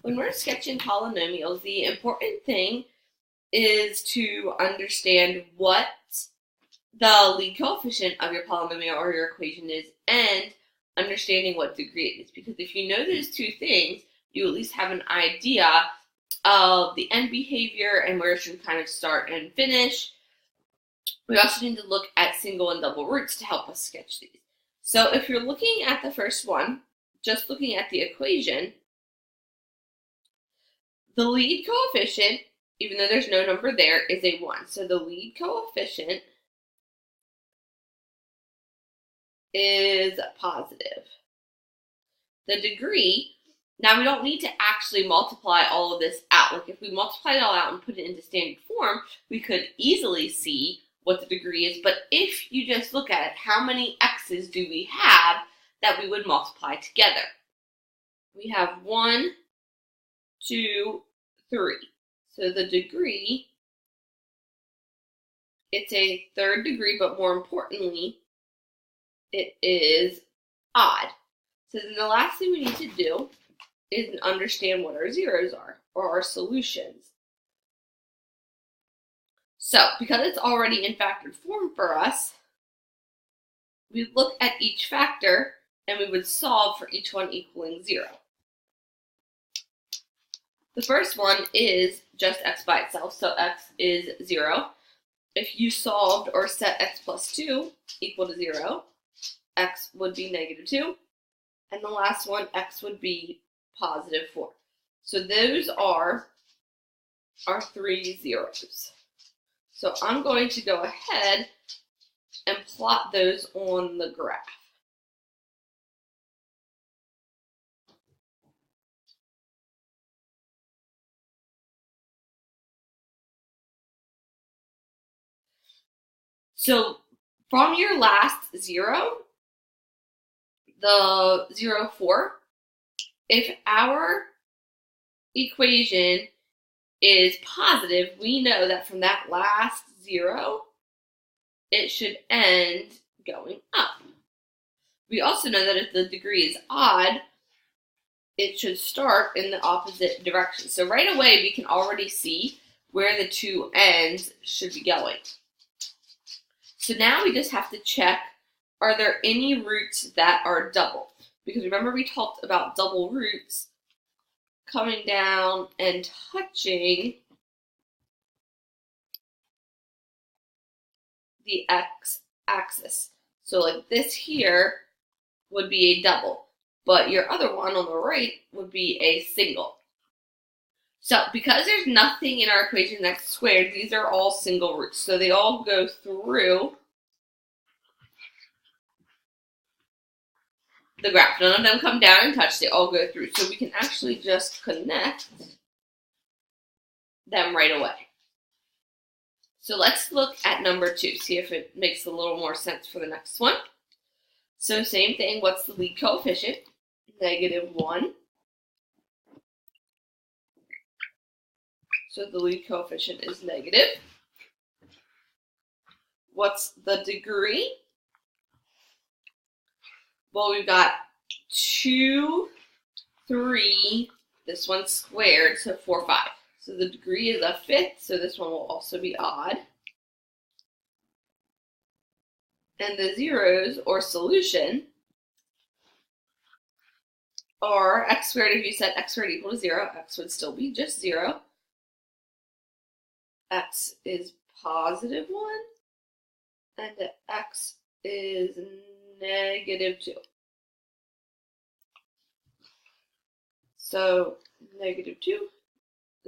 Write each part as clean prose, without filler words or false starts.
When we're sketching polynomials, the important thing is to understand what the lead coefficient of your polynomial or your equation is and understanding what degree it is. Because if you know those two things, you at least have an idea of the end behavior and where it should kind of start and finish. We also need to look at single and double roots to help us sketch these. So if you're looking at the first one, just looking at the equation, the lead coefficient, even though there's no number there, is a 1. So the lead coefficient is positive. The degree, now we don't need to actually multiply all of this out. Like if we multiply it all out and put it into standard form, we could easily see what the degree is. But if you just look at it, how many x's do we have that we would multiply together? We have 1, 2, 3. So the degree, it's a third degree, but more importantly, it is odd. So then the last thing we need to do is understand what our zeros are, or our solutions. So because it's already in factored form for us, we look at each factor and we would solve for each one equaling 0. The first one is just x by itself, so x is 0. If you solved or set x plus 2 equal to 0, x would be negative 2. And the last one, x would be positive 4. So those are our 3 zeros. So I'm going to go ahead and plot those on the graph. So from your last 0, the 0, 4, if our equation is positive, we know that from that last 0, it should end going up. We also know that if the degree is odd, it should start in the opposite direction. So right away, we can already see where the two ends should be going. So now we just have to check, are there any roots that are double? Because remember we talked about double roots coming down and touching the x-axis. So like this here would be a double, but your other one on the right would be a single. So because there's nothing in our equation that's squared, these are all single roots. So they all go through the graph. None of them come down and touch, they all go through. So we can actually just connect them right away. So let's look at number 2, see if it makes a little more sense for the next one. So same thing, what's the lead coefficient? Negative 1. So the lead coefficient is negative. What's the degree? Well, we've got 2, 3, this one's squared, so 4, 5. So the degree is a fifth, so this one will also be odd. And the zeros, or solution, are x squared. If you set x squared equal to 0, x would still be just 0. X is positive 1, and x is negative 2. So negative 2,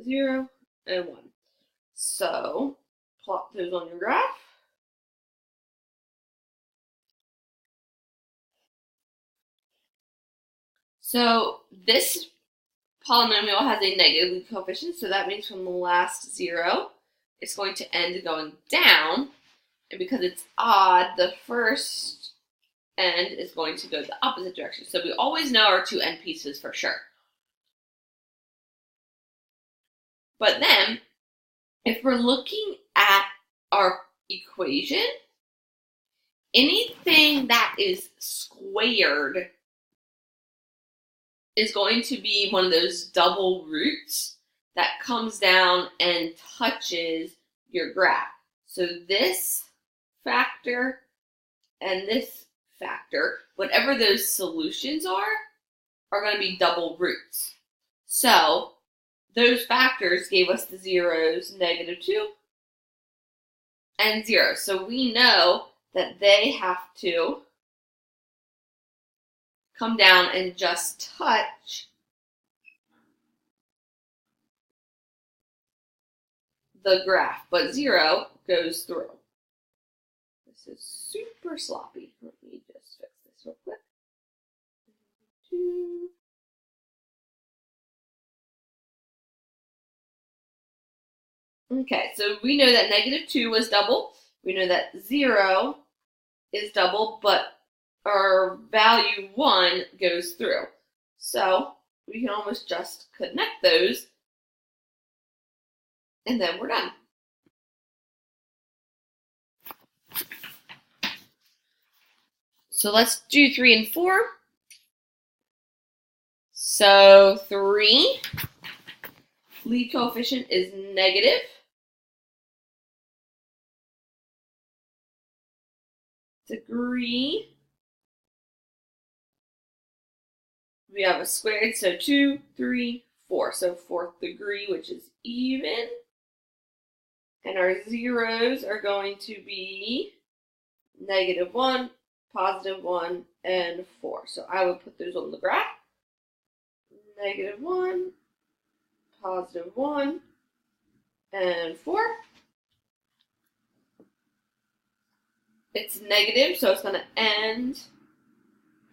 0, and 1. So plot those on your graph. So this polynomial has a negative lead coefficient, so that means from the last 0, it's going to end going down. And because it's odd, the first end is going to go the opposite direction. So we always know our two end pieces for sure. But then, if we're looking at our equation, anything that is squared is going to be one of those double roots that comes down and touches your graph. So this factor and this factor, whatever those solutions are going to be double roots. So those factors gave us the zeros, -2 and 0. So we know that they have to come down and just touch the graph, but 0 goes through. This is super sloppy. Let me just fix this real quick. 2. Okay, so we know that -2 was double. We know that 0 is double, but our value 1 goes through. So we can almost just connect those, and then we're done. So let's do 3 and 4. So 3, lead coefficient is negative. Degree, we have a squared, so 2, 3, 4. So 4th degree, which is even. And our zeros are going to be -1, +1, and 4. So I would put those on the graph. -1, +1, and 4. It's negative, so it's going to end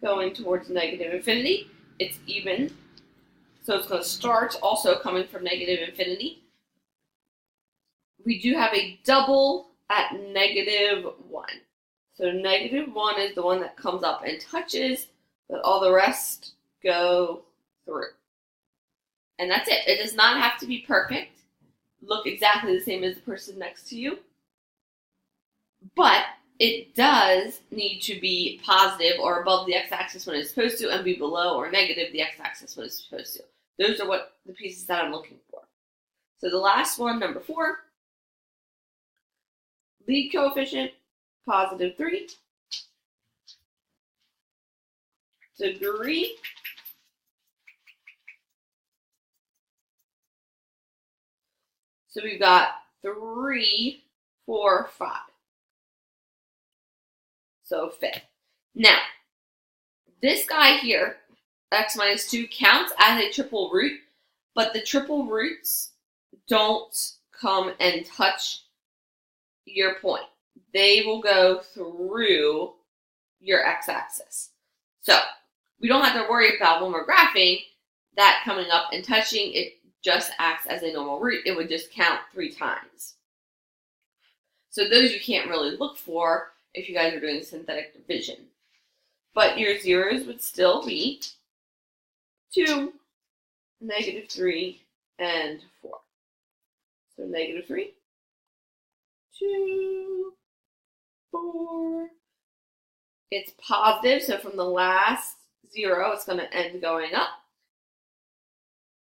going towards -infinity. It's even, so it's going to start also coming from -infinity. We do have a double at -1. So -1 is the one that comes up and touches, but all the rest go through. And that's it. It does not have to be perfect, look exactly the same as the person next to you, but it does need to be positive or above the x-axis when it's supposed to, and be below or negative the x-axis when it's supposed to. Those are what the pieces that I'm looking for. So the last one, number 4, lead coefficient, +3, degree, so we've got 3, 4, 5. So 5th. Now, this guy here, x - 2, counts as a triple root, but the triple roots don't come and touch your point. They will go through your x-axis. So we don't have to worry about when we're graphing that coming up and touching. It just acts as a normal root. It would just count 3 times. So those you can't really look for if you guys are doing synthetic division. But your zeros would still be 2, -3, and 4. So -3, 2, 4. It's positive, so from the last 0, it's going to end going up.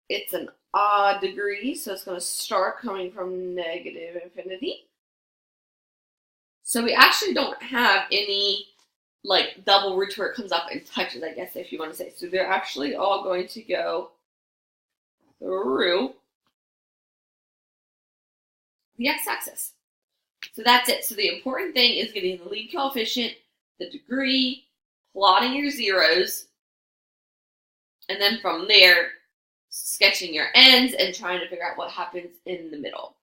It's an odd degree, so it's going to start coming from -infinity. So we actually don't have any like double roots where it comes up and touches, I guess, if you want to say. So they're actually all going to go through the x-axis. So that's it. So the important thing is getting the lead coefficient, the degree, plotting your zeros, and then from there, sketching your ends and trying to figure out what happens in the middle.